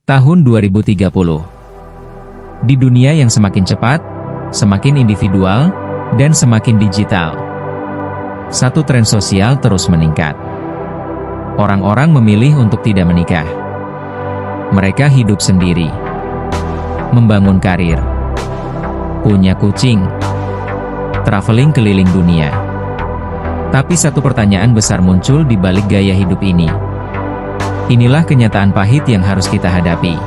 Tahun 2030. Di dunia yang semakin cepat, semakin individual, dan semakin digital, satu tren sosial terus meningkat. Orang-orang memilih untuk tidak menikah. Mereka hidup sendiri, membangun karir, punya kucing, traveling keliling dunia. Tapi satu pertanyaan besar muncul di balik gaya hidup ini. Inilah kenyataan pahit yang harus kita hadapi.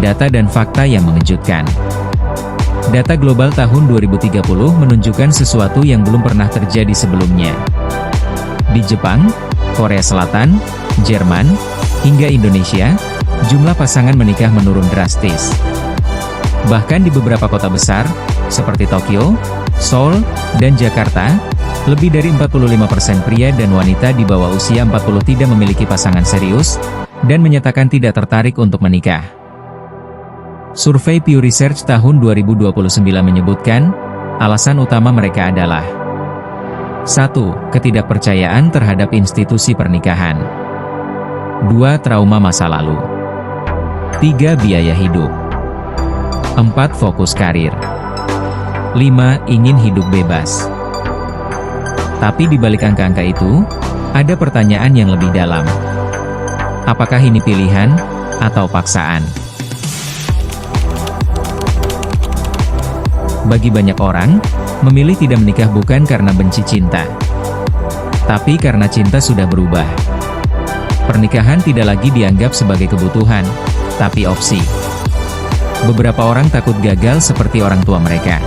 Data dan fakta yang mengejutkan. Data global tahun 2030 menunjukkan sesuatu yang belum pernah terjadi sebelumnya. Di Jepang, Korea Selatan, Jerman, hingga Indonesia, jumlah pasangan menikah menurun drastis. Bahkan di beberapa kota besar, seperti Tokyo, Seoul, dan Jakarta, lebih dari 45% pria dan wanita di bawah usia 40 tidak memiliki pasangan serius, dan menyatakan tidak tertarik untuk menikah. Survei Pew Research tahun 2029 menyebutkan, alasan utama mereka adalah 1. Ketidakpercayaan terhadap institusi pernikahan. 2. Trauma masa lalu. 3. Biaya hidup. 4. Fokus karir. 5. Ingin hidup bebas. Tapi di balik angka-angka itu, ada pertanyaan yang lebih dalam. Apakah ini pilihan, atau paksaan? Bagi banyak orang, memilih tidak menikah bukan karena benci cinta, tapi karena cinta sudah berubah. Pernikahan tidak lagi dianggap sebagai kebutuhan, tapi opsi. Beberapa orang takut gagal seperti orang tua mereka.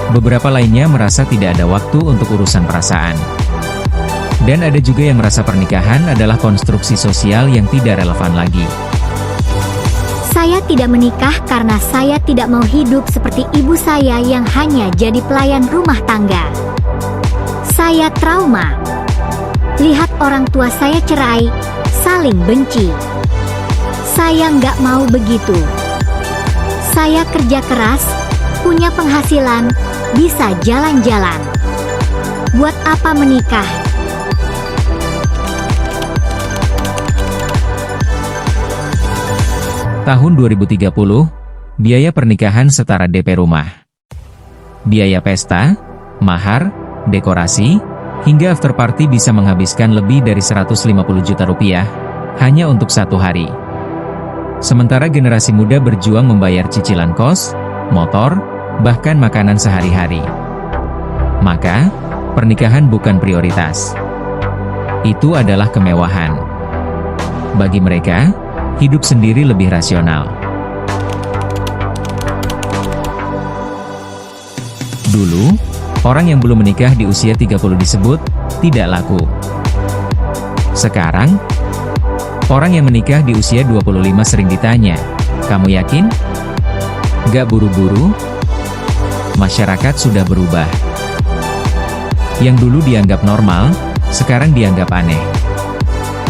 Beberapa lainnya merasa tidak ada waktu untuk urusan perasaan. Dan ada juga yang merasa pernikahan adalah konstruksi sosial yang tidak relevan lagi. Saya tidak menikah karena saya tidak mau hidup seperti ibu saya yang hanya jadi pelayan rumah tangga. Saya trauma. Lihat orang tua saya cerai, saling benci. Saya nggak mau begitu. Saya kerja keras, punya penghasilan, bisa jalan-jalan. Buat apa menikah? Tahun 2030, biaya pernikahan setara DP rumah. Biaya pesta, mahar, dekorasi, hingga after party bisa menghabiskan lebih dari 150 juta rupiah, hanya untuk satu hari. Sementara generasi muda berjuang membayar cicilan kos, motor, bahkan makanan sehari-hari. Maka, pernikahan bukan prioritas. Itu adalah kemewahan. Bagi mereka, hidup sendiri lebih rasional. Dulu, orang yang belum menikah di usia 30 disebut tidak laku. Sekarang, orang yang menikah di usia 25 sering ditanya, "Kamu yakin?" Gak buru-buru. Masyarakat sudah berubah. Yang dulu dianggap normal, sekarang dianggap aneh.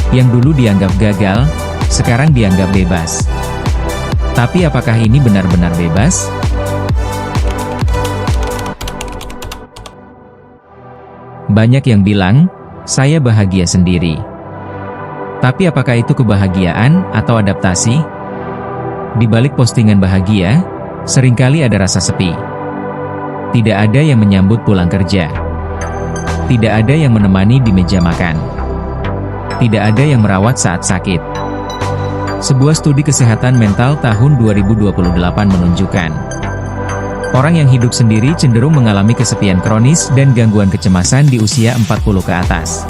Yang dulu dianggap gagal, sekarang dianggap bebas. Tapi apakah ini benar-benar bebas? Banyak yang bilang, saya bahagia sendiri. Tapi apakah itu kebahagiaan atau adaptasi? Di balik postingan bahagia, seringkali ada rasa sepi. Tidak ada yang menyambut pulang kerja. Tidak ada yang menemani di meja makan. Tidak ada yang merawat saat sakit. Sebuah studi kesehatan mental tahun 2028 menunjukkan, orang yang hidup sendiri cenderung mengalami kesepian kronis dan gangguan kecemasan di usia 40 ke atas.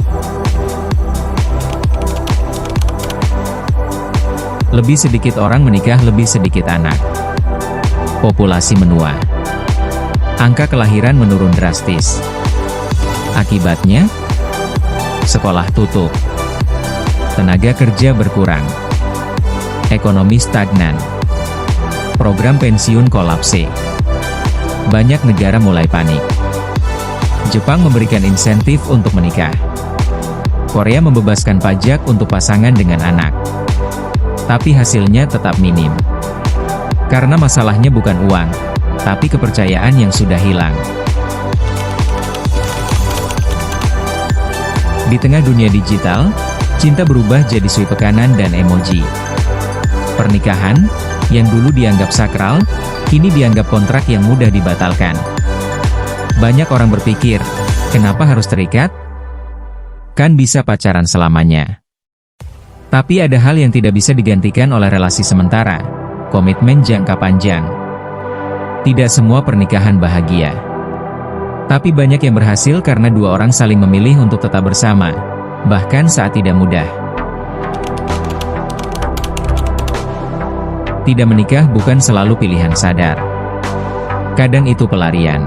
Lebih sedikit orang menikah, lebih sedikit anak. Populasi menua. Angka kelahiran menurun drastis. Akibatnya, sekolah tutup. Tenaga kerja berkurang. Ekonomi stagnan. Program pensiun kolapse. Banyak negara mulai panik. Jepang memberikan insentif untuk menikah. Korea membebaskan pajak untuk pasangan dengan anak. Tapi hasilnya tetap minim. Karena masalahnya bukan uang, tapi kepercayaan yang sudah hilang. Di tengah dunia digital, Cinta berubah jadi sui pekanan dan emoji. Pernikahan, yang dulu dianggap sakral, kini dianggap kontrak yang mudah dibatalkan. Banyak orang berpikir, kenapa harus terikat? Kan bisa pacaran selamanya. Tapi ada hal yang tidak bisa digantikan oleh relasi sementara, komitmen jangka panjang. Tidak semua pernikahan bahagia. Tapi banyak yang berhasil karena dua orang saling memilih untuk tetap bersama, bahkan saat tidak mudah. Tidak menikah bukan selalu pilihan sadar. Kadang itu pelarian.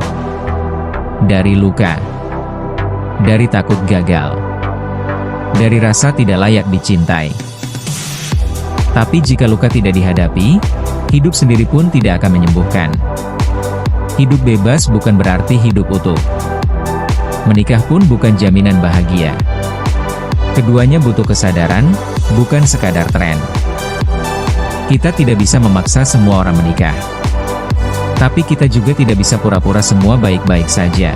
Dari luka. Dari takut gagal. Dari rasa tidak layak dicintai. Tapi jika luka tidak dihadapi, hidup sendiri pun tidak akan menyembuhkan. Hidup bebas bukan berarti hidup utuh. Menikah pun bukan jaminan bahagia. Keduanya butuh kesadaran, bukan sekadar tren. Kita tidak bisa memaksa semua orang menikah. Tapi kita juga tidak bisa pura-pura semua baik-baik saja.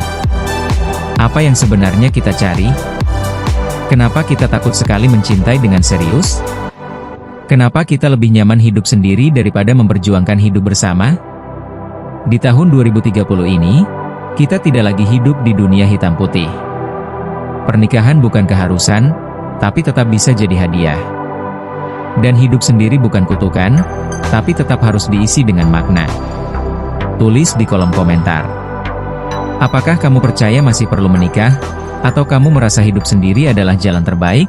Apa yang sebenarnya kita cari? Kenapa kita takut sekali mencintai dengan serius? Kenapa kita lebih nyaman hidup sendiri daripada memperjuangkan hidup bersama? Di tahun 2030 ini, kita tidak lagi hidup di dunia hitam putih. Pernikahan bukan keharusan, tapi tetap bisa jadi hadiah. Dan hidup sendiri bukan kutukan, tapi tetap harus diisi dengan makna. Tulis di kolom komentar. Apakah kamu percaya masih perlu menikah? Atau kamu merasa hidup sendiri adalah jalan terbaik?